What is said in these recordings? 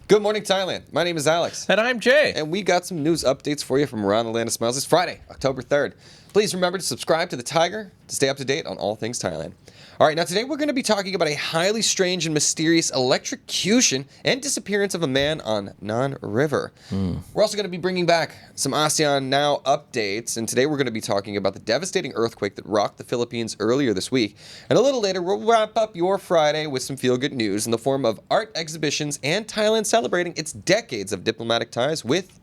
Good morning, Thailand. My name is Alex. And I'm Jay. And we got some news updates for you from around the land of smiles. It's Friday, October 3rd. Please remember to subscribe to the Thaiger to stay up to date on all things Thailand. All right, now today we're going to be talking about a highly strange and mysterious electrocution and disappearance of a man on Nan River. We're also going to be bringing back some ASEAN Now updates, and today we're going to be talking about the devastating earthquake that rocked the Philippines earlier this week. And a little later, we'll wrap up your Friday with some feel-good news in the form of art exhibitions and Thailand celebrating its decades of diplomatic ties with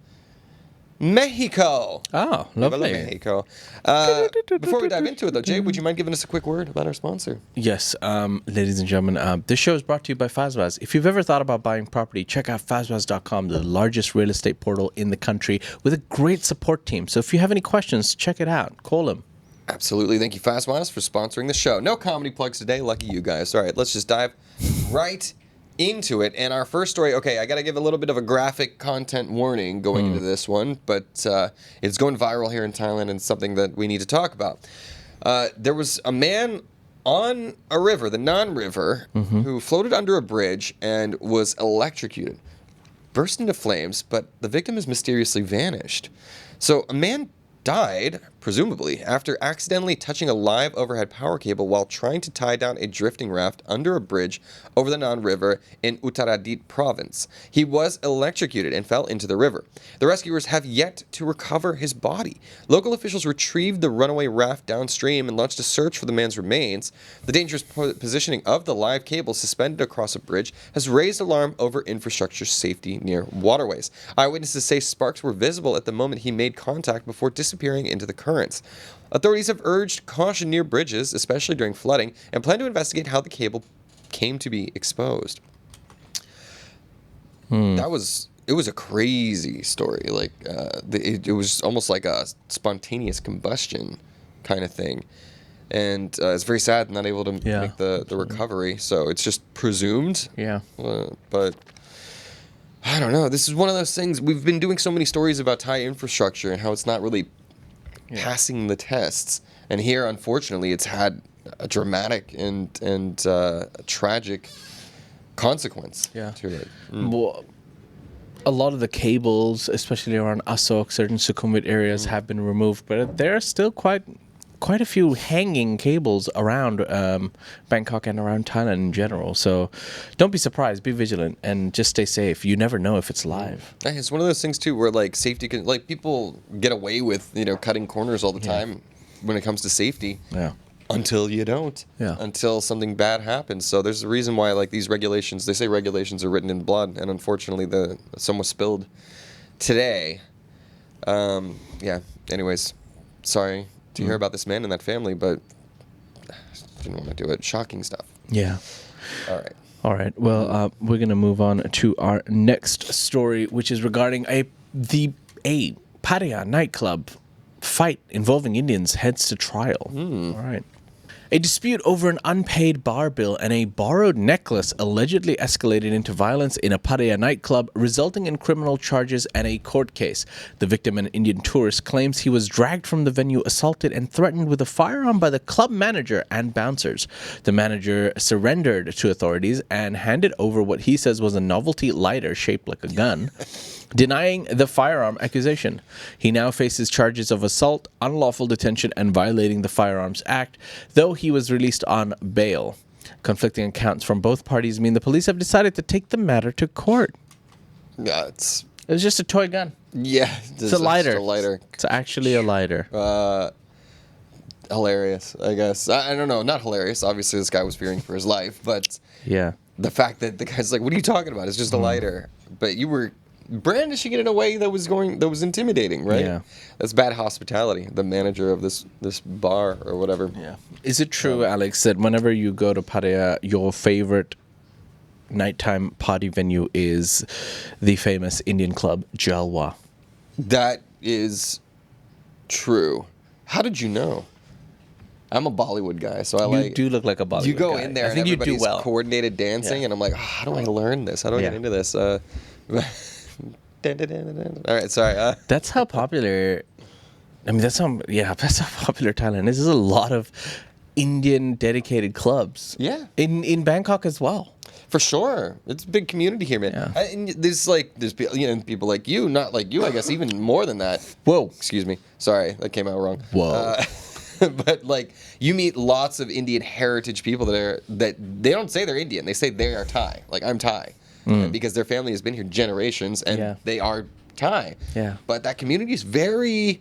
Mexico. Oh, lovely. Mexico. Before we dive into it, though, Jay, would you mind giving us a quick word about our sponsor? Yes, ladies and gentlemen, this show is brought to you by Fazwaz. If you've ever thought about buying property, check out Fazwaz.com, the largest real estate portal in the country with a great support team. So if you have any questions, check it out. Call them. Absolutely. Thank you, Fazwaz, for sponsoring the show. No comedy plugs today. Lucky you guys. All right, let's just dive right into it. And our first story, okay, I got to give a little bit of a graphic content warning going into this one, but it's going viral here in Thailand and something that we need to talk about. There was a man on a river, the Nan River, who floated under a bridge and was electrocuted, burst into flames, but the victim has mysteriously vanished. So a man died, presumably, after accidentally touching a live overhead power cable while trying to tie down a drifting raft under a bridge over the Nan River in Uttaradit province. He was electrocuted and fell into the river. The rescuers have yet to recover his body. Local officials retrieved the runaway raft downstream and launched a search for the man's remains. The dangerous positioning of the live cable suspended across a bridge has raised alarm over infrastructure safety near waterways. Eyewitnesses say sparks were visible at the moment he made contact before disappearing into the currents. Authorities have urged caution near bridges, especially during flooding, and plan to investigate how the cable came to be exposed. It was a crazy story. Like it was almost like a spontaneous combustion kind of thing, and it's very sad not able to make the recovery. So it's just presumed. Yeah, but I don't know. This is one of those things. We've been doing so many stories about Thai infrastructure and how it's not really passing the tests. And here, unfortunately, it's had a dramatic and tragic consequence to it. Well, a lot of the cables, especially around Asok, certain Sukhumvit areas, have been removed, but there are still quite a few hanging cables around Bangkok and around Thailand in general. So don't be surprised, be vigilant, and just stay safe. You never know if it's live. It's one of those things too where like safety can, like, people get away with cutting corners all the time when it comes to safety. Until you don't. Until something bad happens. So there's a reason why, like, these regulations, they say regulations are written in blood, and unfortunately some was spilled today. Anyways, sorry to hear about this man and that family, but I didn't want to do it. Shocking stuff. Yeah. All right. Well, we're going to move on to our next story, which is regarding a Pattaya nightclub fight involving Indians heads to trial. All right. A dispute over an unpaid bar bill and a borrowed necklace allegedly escalated into violence in a Pattaya nightclub, resulting in criminal charges and a court case. The victim, an Indian tourist, claims he was dragged from the venue, assaulted, and threatened with a firearm by the club manager and bouncers. The manager surrendered to authorities and handed over what he says was a novelty lighter shaped like a gun, denying the firearm accusation. He now faces charges of assault, unlawful detention, and violating the Firearms Act, though he was released on bail. Conflicting accounts from both parties mean the police have decided to take the matter to court. Yeah, it was just a toy gun. Yeah, it's a lighter. It's actually a lighter. Hilarious, I guess. I don't know, not hilarious. Obviously, this guy was fearing for his life, but the fact that the guy's like, "What are you talking about? It's just a lighter." But you were brandishing it in a way that was intimidating, right? Yeah. That's bad hospitality. The manager of this bar or whatever. Yeah. Is it true, Alex, that whenever you go to Pattaya, your favorite nighttime party venue is the famous Indian club Jalwa? That is true. How did you know? I'm a Bollywood guy, so you do look like a Bollywood guy. You go in there and everybody's coordinated dancing, and I'm like, how do I learn this? How do I get into this? All right, sorry. That's how popular. I mean, that's how popular Thailand is. There's a lot of Indian dedicated clubs. Yeah. In Bangkok as well. For sure, it's a big community here, man. Yeah. And there's people like you, not like you, I guess, even more than that. Whoa. Excuse me, sorry, that came out wrong. Whoa. But like you meet lots of Indian heritage people that they don't say they're Indian, they say they are Thai. Like I'm Thai, because their family has been here generations, and they are Thai. Yeah. But that community is very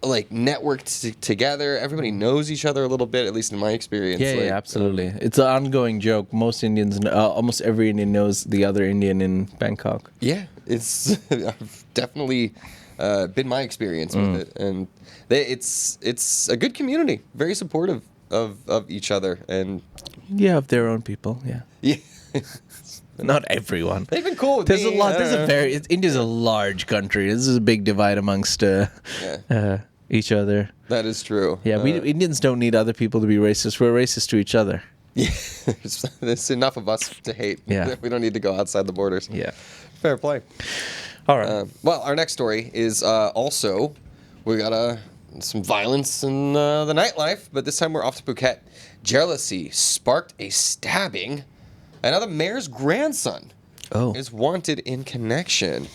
like networked together. Everybody knows each other a little bit, at least in my experience. Yeah, like, absolutely. It's an ongoing joke. Most Indians, almost every Indian knows the other Indian in Bangkok. Yeah, it's I've definitely been my experience with it, and it's a good community, very supportive of each other, and Yeah, of their own people. Yeah. yeah, Not everyone. they've been cool with There's me. a lot. India's a large country. This is a big divide amongst each other. That is true. Yeah, we Indians don't need other people to be racist. We're racist to each other. Yeah, there's enough of us to hate. Yeah. We don't need to go outside the borders. Yeah. Fair play. All right. Well, our next story is also we got some violence in the nightlife, but this time we're off to Phuket. Jealousy sparked a stabbing, and now the mayor's grandson is wanted in connection.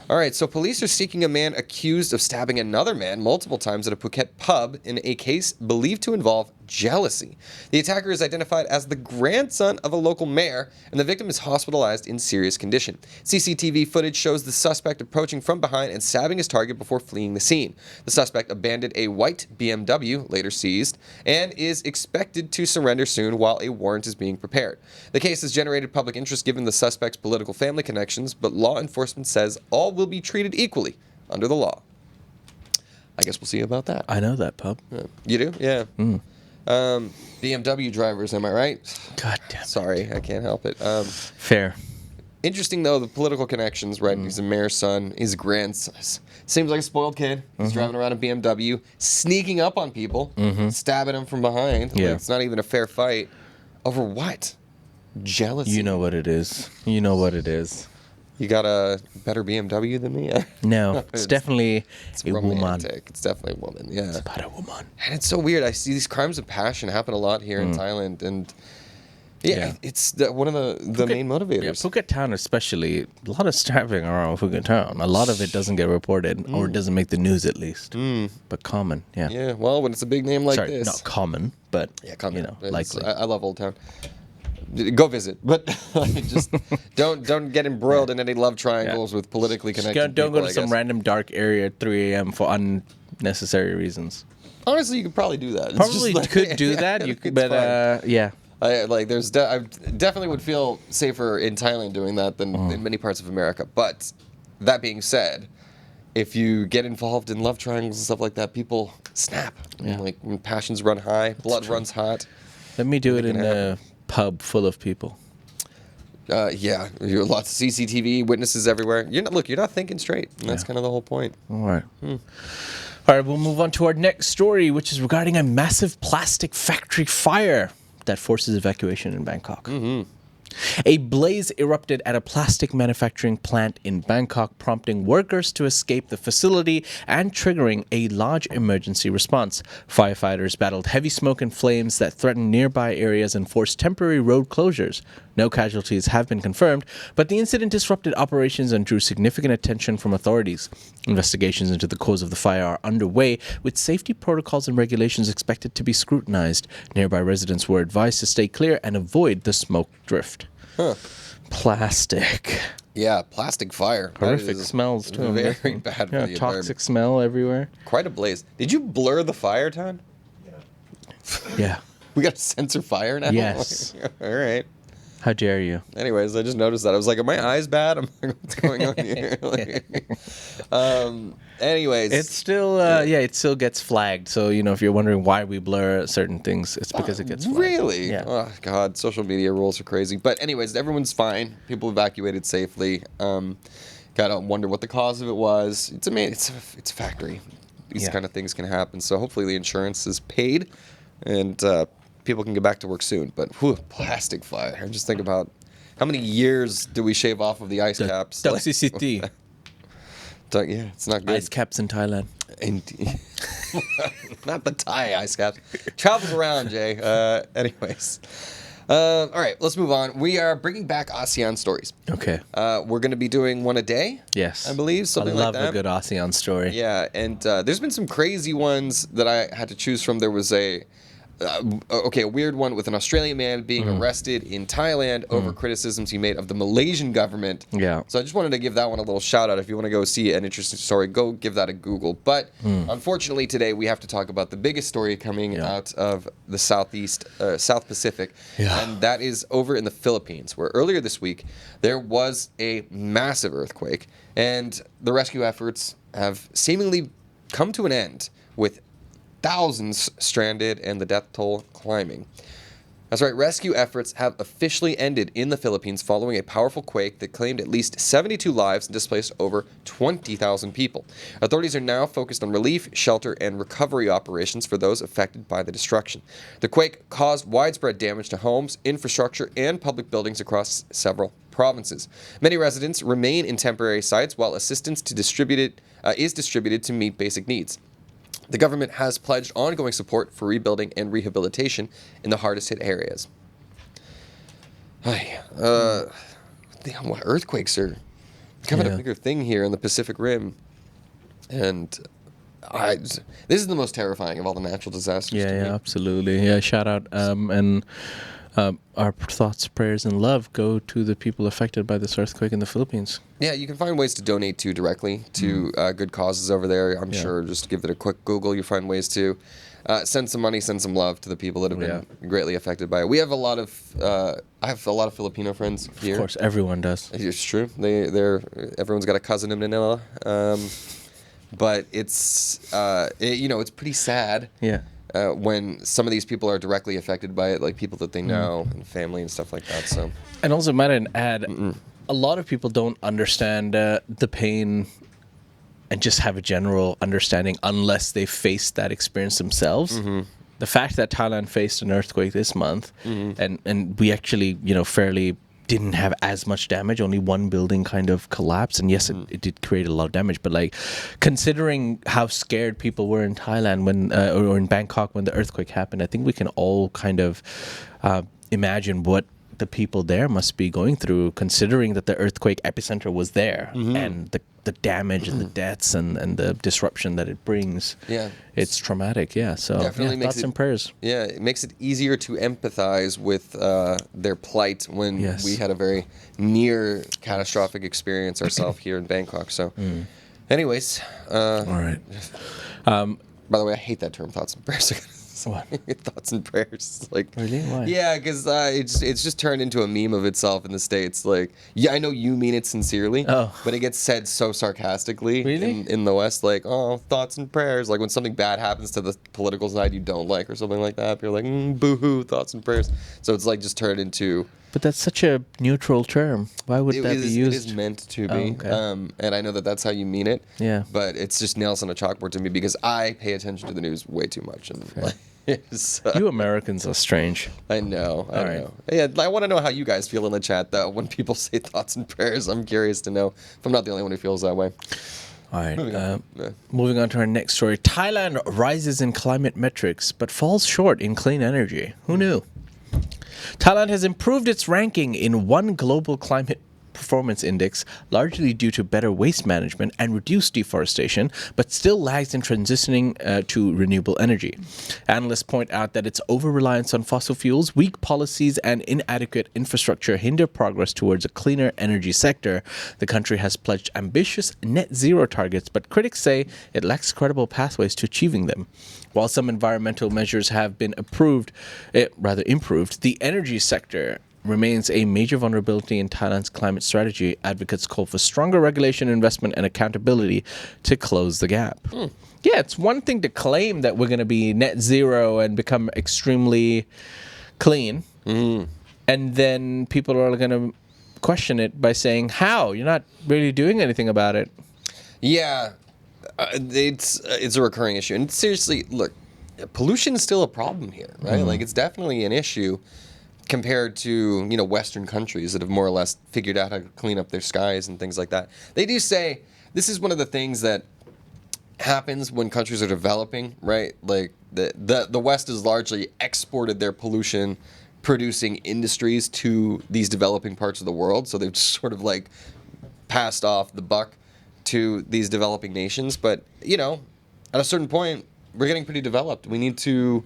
All right, so police are seeking a man accused of stabbing another man multiple times at a Phuket pub in a case believed to involve jealousy. The attacker is identified as the grandson of a local mayor, and the victim is hospitalized in serious condition. CCTV footage shows the suspect approaching from behind and stabbing his target before fleeing the scene. The suspect abandoned a white BMW, later seized, and is expected to surrender soon while a warrant is being prepared. The case has generated public interest given the suspect's political family connections, but law enforcement says all will be treated equally under the law. I guess we'll see about that. I know that pub. You do? Yeah. BMW drivers, am I right? God damn. Sorry, I can't help it. Fair. Interesting, though, the political connections, right? He's a mayor's son, his grandson. Seems like a spoiled kid. He's driving around a BMW, sneaking up on people, stabbing them from behind. Yeah. Like, it's not even a fair fight. Over what? Jealousy. You know what it is. You know what it is. You got a better BMW than me? No, it's definitely It's a woman. romantic. It's definitely a woman, yeah. It's about a woman. And it's so weird. I see these crimes of passion happen a lot here in Thailand, and Yeah. it's one of the main motivators. Yeah, Phuket town especially, a lot of stabbing around Phuket town. A lot of it doesn't get reported, or doesn't make the news at least. But common, yeah. Yeah, well, when it's a big name like Sorry, this, not common, but come you in. know, It's- likely. I love Old Town. Go visit, but just don't get embroiled in any love triangles with politically connected. Don't go people, to I some guess. random dark area at 3 a.m. for unnecessary reasons. Honestly, you could probably do that. It's Probably just like- could do that, you could, it's but fine. yeah. I definitely would feel safer in Thailand doing that than in many parts of America. But that being said, if you get involved in love triangles and stuff like that, people snap. Yeah. Like when passions run high, blood runs hot. Let me do it in can a pub full of people. Yeah, you have lots of CCTV witnesses everywhere. You're not thinking straight. And that's kind of the whole point. All right. All right, we'll move on to our next story, which is regarding a massive plastic factory fire that forces evacuation in Bangkok. A blaze erupted at a plastic manufacturing plant in Bangkok, prompting workers to escape the facility and triggering a large emergency response. Firefighters battled heavy smoke and flames that threatened nearby areas and forced temporary road closures. No casualties have been confirmed, but the incident disrupted operations and drew significant attention from authorities. Investigations into the cause of the fire are underway, with safety protocols and regulations expected to be scrutinized. Nearby residents were advised to stay clear and avoid the smoke drift. Plastic. Yeah, plastic fire. That Horrific is smells too. Very bad for Yeah, the toxic environment. smell everywhere. Quite a blaze. Did you blur the fire, Ton? Yeah. We got to censor fire now? Yes. All right. How dare you? Anyways, I just noticed that. I was like, are my eyes bad? I'm like, what's going on here? Like, anyways. It's still, it still gets flagged. So, if you're wondering why we blur certain things, it's because it gets flagged. Really? Yeah. Oh, God. Social media rules are crazy. But anyways, everyone's fine. People evacuated safely. Gotta wonder what the cause of it was. It's a factory. These kind of things can happen. So hopefully the insurance is paid and people can get back to work soon. But plastic fire. I just think about how many years do we shave off of the ice caps? Toxicity. Yeah, it's not good. Ice caps in Thailand. Not the Thai ice caps. Travels around, Jay. Anyways. All right, let's move on. We are bringing back ASEAN stories. Okay. We're going to be doing one a day. Yes. I believe, something like that. I love a good ASEAN story. Yeah, and there's been some crazy ones that I had to choose from. There was a weird one with an Australian man being arrested in Thailand over criticisms he made of the Malaysian government. Yeah. So I just wanted to give that one a little shout out. If you want to go see an interesting story, go give that a Google. But unfortunately today we have to talk about the biggest story coming out of the South Pacific. Yeah. And that is over in the Philippines, where earlier this week there was a massive earthquake and the rescue efforts have seemingly come to an end with thousands stranded and the death toll climbing. That's right, rescue efforts have officially ended in the Philippines following a powerful quake that claimed at least 72 lives and displaced over 20,000 people. Authorities are now focused on relief, shelter, and recovery operations for those affected by the destruction. The quake caused widespread damage to homes, infrastructure, and public buildings across several provinces. Many residents remain in temporary sites while assistance is distributed to meet basic needs. The government has pledged ongoing support for rebuilding and rehabilitation in the hardest hit areas. Earthquakes are becoming a bigger thing here in the Pacific Rim. And this is the most terrifying of all the natural disasters to me. Yeah, absolutely. Yeah, shout out. Our thoughts, prayers, and love go to the people affected by this earthquake in the Philippines. Yeah, you can find ways to donate directly to good causes over there. I'm sure just give it a quick Google. You'll find ways to send some money, send some love to the people that have been greatly affected by it. We have a lot of I have a lot of Filipino friends here. Of course, everyone does. It's true. Everyone's got a cousin in Manila. But it's it's pretty sad. Yeah. When some of these people are directly affected by it, like people that they know and family and stuff like that. So, and also, might I add, a lot of people don't understand the pain and just have a general understanding unless they face that experience themselves. The fact that Thailand faced an earthquake this month, and we actually, fairly didn't have as much damage. Only one building kind of collapsed, and yes, it did create a lot of damage. But like, considering how scared people were in Thailand when or in Bangkok when the earthquake happened, I think we can all kind of imagine what the people there must be going through, considering that the earthquake epicenter was there and the damage and the deaths and the disruption that it brings. Yeah, it's traumatic. Yeah, so definitely makes thoughts and prayers. Yeah, it makes it easier to empathize with their plight when we had a very near catastrophic experience ourselves here in Bangkok. So, anyways, all right. By the way, I hate that term, thoughts and prayers. What? Thoughts and prayers, like really? Why? Yeah, because it's just turned into a meme of itself in the States. Like, yeah, I know you mean it sincerely, but it gets said so sarcastically in the West. Like, oh, thoughts and prayers. Like when something bad happens to the political side you don't like or something like that, you're like, boo-hoo, thoughts and prayers. So it's like just turned into. But that's such a neutral term. Why would that be used? It is meant to be. Okay. And I know that that's how you mean it. Yeah. But it's just nails on a chalkboard to me because I pay attention to the news way too much. And you Americans are strange. I know. I know. Yeah, I want to know how you guys feel in the chat, though, when people say thoughts and prayers. I'm curious to know if I'm not the only one who feels that way. All right. Moving on to our next story. Thailand rises in climate metrics, but falls short in clean energy. Who knew? Thailand has improved its ranking in one global climate performance index, largely due to better waste management and reduced deforestation, but still lags in transitioning to renewable energy. Analysts point out that its over-reliance on fossil fuels, weak policies, and inadequate infrastructure hinder progress towards a cleaner energy sector. The country has pledged ambitious net zero targets, but critics say it lacks credible pathways to achieving them. While some environmental measures have been improved, the energy sector remains a major vulnerability in Thailand's climate strategy. Advocates call for stronger regulation, investment, and accountability to close the gap. Yeah, it's one thing to claim that we're going to be net zero and become extremely clean, and then people are going to question it by saying, how? You're not really doing anything about it. Yeah, it's a recurring issue. And seriously, look, pollution is still a problem here, right? Like, it's definitely an issue compared to, Western countries that have more or less figured out how to clean up their skies and things like that. They do say this is one of the things that happens when countries are developing, right? Like the West has largely exported their pollution producing industries to these developing parts of the world. So they've just sort of like passed off the buck to these developing nations. But you know, at a certain point, we're getting pretty developed. We need to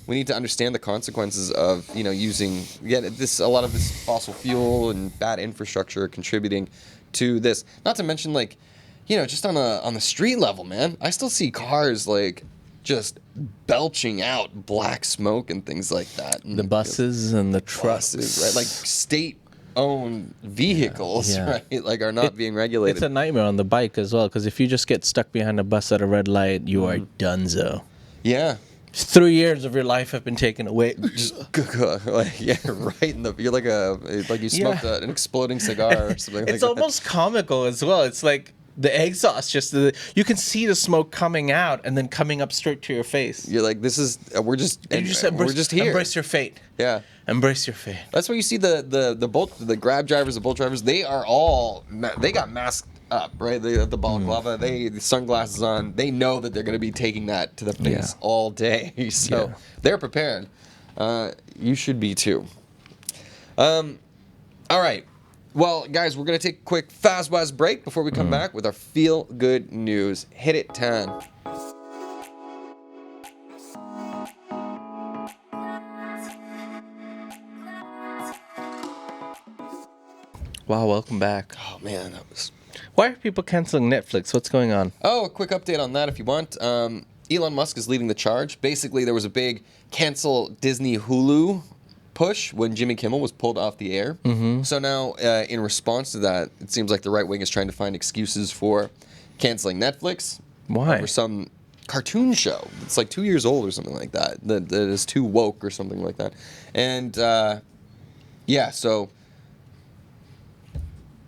understand the consequences of using a lot of this fossil fuel and bad infrastructure contributing to this. Not to mention just on the street level, man. I still see cars like just belching out black smoke and things like that. And the buses and the trucks, right? Like state-owned vehicles, Yeah. right? Like are not being regulated. It's a nightmare on the bike as well, because if you just get stuck behind a bus at a red light, you are donezo. Yeah. 3 years of your life have been taken away. Just right in the. You're like you smoked an exploding cigar or something. It's almost comical as well. It's like the exhaust, you can see the smoke coming out and then coming up straight to your face. You're like, we're just here. Embrace your fate. Yeah. Embrace your fate. That's why you see the Grab drivers, the Bolt drivers. They got masked up, right? They have the balaclava, the sunglasses on. They know that they're going to be taking that to the face all day, so they're prepared. You should be too. All right. Well, guys, we're going to take a quick fast-wise break before we come back with our feel-good news. Hit it, Tan. Wow, welcome back. Oh, man, that was... Why are people canceling Netflix? What's going on? Oh, a quick update on that if you want. Elon Musk is leading the charge. Basically, there was a big cancel Disney Hulu push when Jimmy Kimmel was pulled off the air. Mm-hmm. So now, in response to that, it seems like the right wing is trying to find excuses for canceling Netflix. Why? For some cartoon show. It's like 2 years old or something like that. That is too woke or something like that. And, so...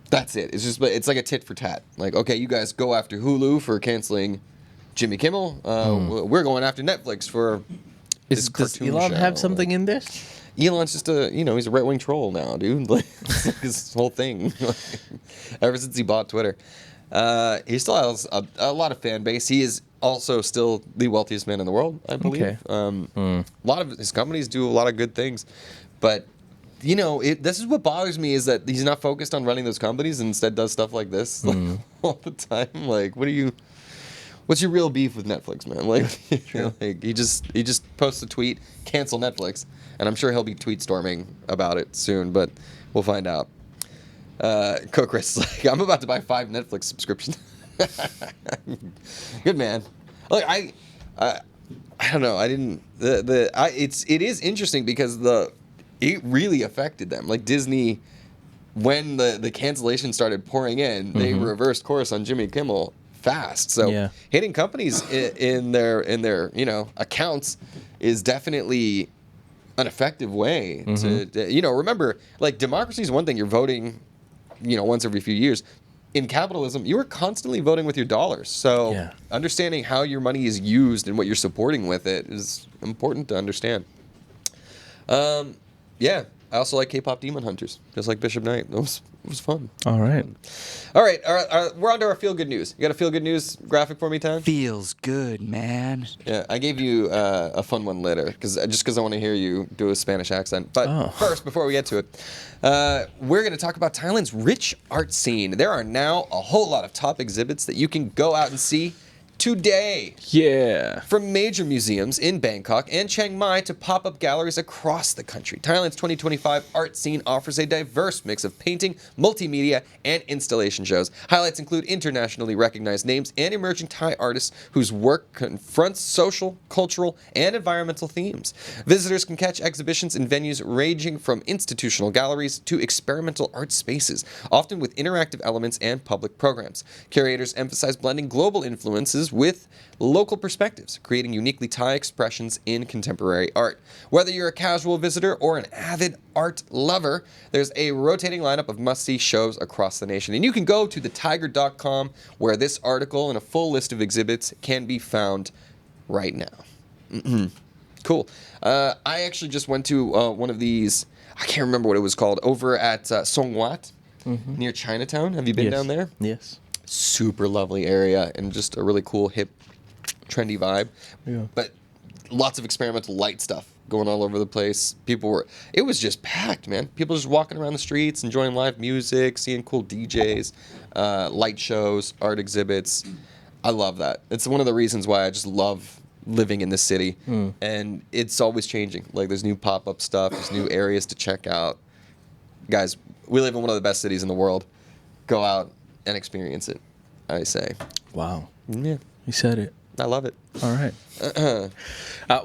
That's it. It's like a tit for tat. Like, okay, you guys go after Hulu for canceling Jimmy Kimmel. We're going after Netflix for this cartoon does Elon show. have something in this? Elon's just he's a right-wing troll now, dude. Like, it's like his whole thing. Ever since he bought Twitter. He still has a lot of fan base. He is also still the wealthiest man in the world, I believe. Okay. A lot of his companies do a lot of good things, but this is what bothers me is that he's not focused on running those companies and instead does stuff like this all the time. Like, what's your real beef with Netflix, man? Like, like he just posts a tweet, cancel Netflix, and I'm sure he'll be tweet storming about it soon, but we'll find out. Cookris is like, I'm about to buy 5 Netflix subscriptions. Good man. Look, I don't know. I didn't. It is interesting because it really affected them. Like Disney, when the cancellation started pouring in, they reversed course on Jimmy Kimmel fast. So hitting companies in their accounts is definitely an effective way to remember, like, democracy is one thing. You're voting, once every few years. In capitalism, you are constantly voting with your dollars. So understanding how your money is used and what you're supporting with it is important to understand. Yeah, I also like K-pop Demon Hunters, just like Bishop Knight. It was fun. All right. All right, we're on to our feel-good news. You got a feel-good news graphic for me, Tan? Feels good, man. Yeah, I gave you a fun one later, because I want to hear you do a Spanish accent. But first, before we get to it, we're going to talk about Thailand's rich art scene. There are now a whole lot of top exhibits that you can go out and see today. Yeah. From major museums in Bangkok and Chiang Mai to pop-up galleries across the country, Thailand's 2025 art scene offers a diverse mix of painting, multimedia, and installation shows. Highlights include internationally recognized names and emerging Thai artists whose work confronts social, cultural, and environmental themes. Visitors can catch exhibitions in venues ranging from institutional galleries to experimental art spaces, often with interactive elements and public programs. Curators emphasize blending global influences with local perspectives, creating uniquely Thai expressions in contemporary art. Whether you're a casual visitor or an avid art lover, there's a rotating lineup of must-see shows across the nation. And you can go to thetiger.com, where this article and a full list of exhibits can be found right now. Cool. I actually just went to one of these, I can't remember what it was called, over at Songwat, near Chinatown. Have you been down there? Yes. Super lovely area and just a really cool, hip, trendy vibe. Yeah. But lots of experimental light stuff going all over the place. It was just packed, man. People just walking around the streets, enjoying live music, seeing cool DJs, light shows, art exhibits. I love that. It's one of the reasons why I just love living in the city. And it's always changing. Like, there's new pop-up stuff, there's new areas to check out. Guys, we live in one of the best cities in the world. Go out and experience it, I say. Wow. Yeah. You said it. I love it. All right.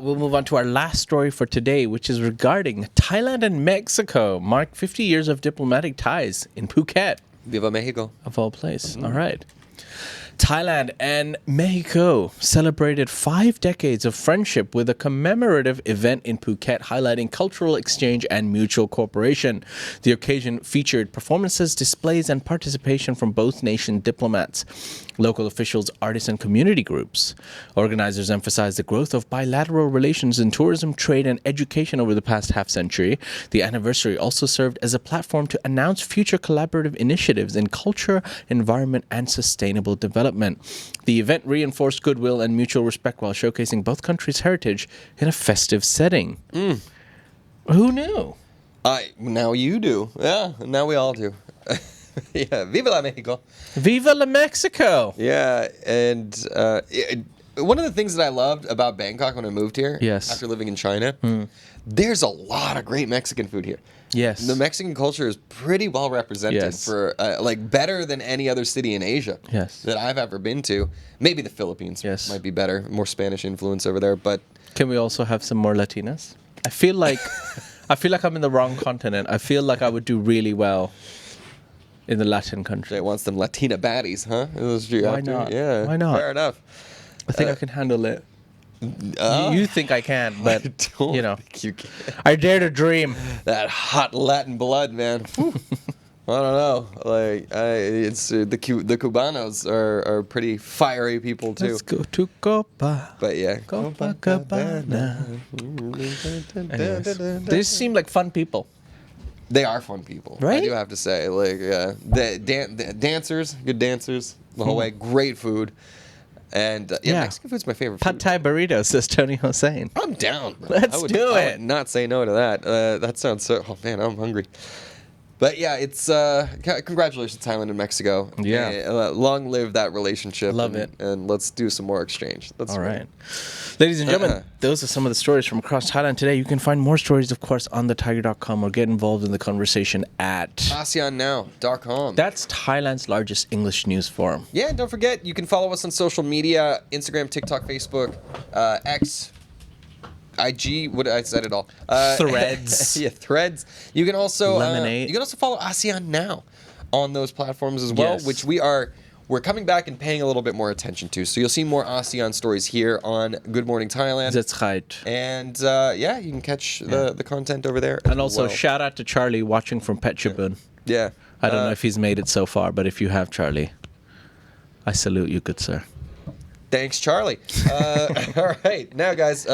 We'll move on to our last story for today, which is regarding Thailand and Mexico mark 50 years of diplomatic ties in Phuket, Viva Mexico. of all places. All right. Thailand and Mexico celebrated 5 decades of friendship with a commemorative event in Phuket highlighting cultural exchange and mutual cooperation. The occasion featured performances, displays, and participation from both nation diplomats, local officials, artists, and community groups. Organizers emphasized the growth of bilateral relations in tourism, trade, and education over the past half century. The anniversary also served as a platform to announce future collaborative initiatives in culture, environment, and sustainable development. The event reinforced goodwill and mutual respect while showcasing both countries' heritage in a festive setting. Who knew? Now you do. Yeah, now we all do. Yeah, Viva la Mexico. Viva la Mexico! Yeah, and one of the things that I loved about Bangkok when I moved here, Yes. after living in China, there's a lot of great Mexican food here. Yes. The Mexican culture is pretty well represented Yes. for, like, better than any other city in Asia Yes. that I've ever been to. Maybe the Philippines Yes. might be better, more Spanish influence over there, but Can we also have some more Latinas? I feel like I'm in the wrong continent. I feel like I would do really well in the Latin country. Jay wants them Latina baddies, huh? Those you Why have to- not? Yeah, Why not? Fair enough. I think I can handle it. You think I can, but I don't you know, think you can. I dare to dream. That hot Latin blood, man. Whew. I don't know. Like, it's the Cubanos are pretty fiery people too. Let's go to Copa. But yeah, Copacabana. Anyways, they seem like fun people. they are fun people. I Right? do have to say, like, the dancers, good dancers, the whole way, great food, and Yeah. Mexican food's my favorite. Pad Food. Thai burrito, says Tony Hossein. I'm down. Bro. Let's I would, do I it. would not say no to that. That sounds so. Oh man, I'm hungry. But yeah, it's congratulations, Thailand and Mexico. Yeah. Long live that relationship. Love and, it. And let's do some more exchange. That's All great. right. Ladies and gentlemen, those are some of the stories from across Thailand today. You can find more stories, of course, on thetiger.com or get involved in the conversation at... ASEANnow.com. That's Thailand's largest English news forum. Yeah, and don't forget, you can follow us on social media, Instagram, TikTok, Facebook, X, IG, what I said it all. Threads. Yeah, Threads. You can also Lemonade. you can also follow ASEAN Now on those platforms as well, Yes. which we're coming back and paying a little bit more attention to. So you'll see more ASEAN stories here on Good Morning Thailand. That's right. And yeah, you can catch the content over there. And as also, well. shout out to Charlie watching from Phetchabun. Yeah. I don't know if he's made it so far, but if you have, Charlie, I salute you, good sir. Thanks, Charlie. All right. Now, guys,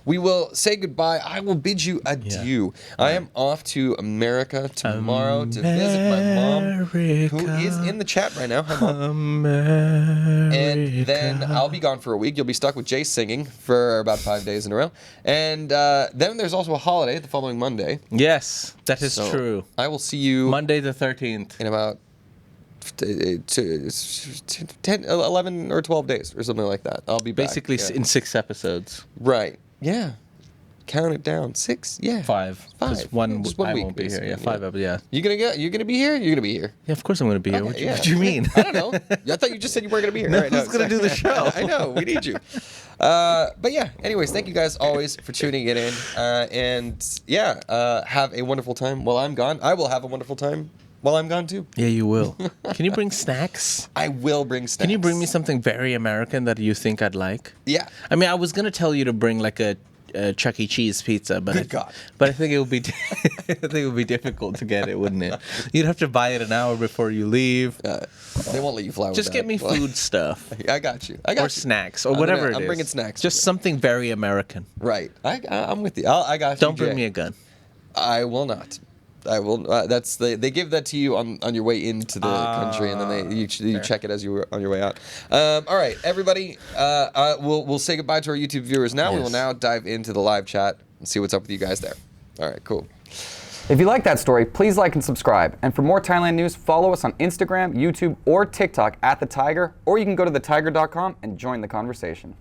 we will say goodbye. I will bid you adieu. I am off to America tomorrow to visit my mom, who is in the chat right now. Hi, Mom. And then I'll be gone for a week. You'll be stuck with Jay singing for about 5 days in a row. And then there's also a holiday the following Monday. Yes, that is So true. I will see you Monday the 13th. in about 10, 11 or 12 days or something like that. I'll be back. Basically, Yeah. in 6 episodes. Right. Yeah. Count it down. 6. Yeah. 5. 'Cause Five. One, Just 1 I week, won't be here. basically, Yeah, 5 yeah. episodes. Yeah. You're gonna be here. You're gonna be here. Yeah, of course I'm going to be here. Okay, What do you mean? I don't know. I thought you just said you weren't gonna be here. No, All right, who's gonna do the show? I know. We need you. But yeah. Anyways, thank you guys always for tuning it in. And yeah, have a wonderful time while I'm gone. I will have a wonderful time while I'm gone too. Yeah, you will. Can you bring snacks? I will bring snacks. Can you bring me something very American that you think I'd like? Yeah. I mean, I was gonna tell you to bring like a Chuck E. Cheese pizza, but Good God. But I think it would be I think it would be difficult to get it, wouldn't it? You'd have to buy it an hour before you leave. They won't let you fly with Just that. get me food stuff I got you. I got or you. snacks or whatever it is. I'm bringing snacks. Just something very American. Right. I'm with you. I got you. Don't bring Jay. me a gun. I will not. I will. That's they give that to you on your way into the country, and then you check it as you were on your way out. All right, everybody. We'll say goodbye to our YouTube viewers now. We will Yes. now dive into the live chat and see what's up with you guys there. All right, cool. If you like that story, please like and subscribe. And for more Thailand news, follow us on Instagram, YouTube, or TikTok at The Thaiger, or you can go to thethaiger.com and join the conversation.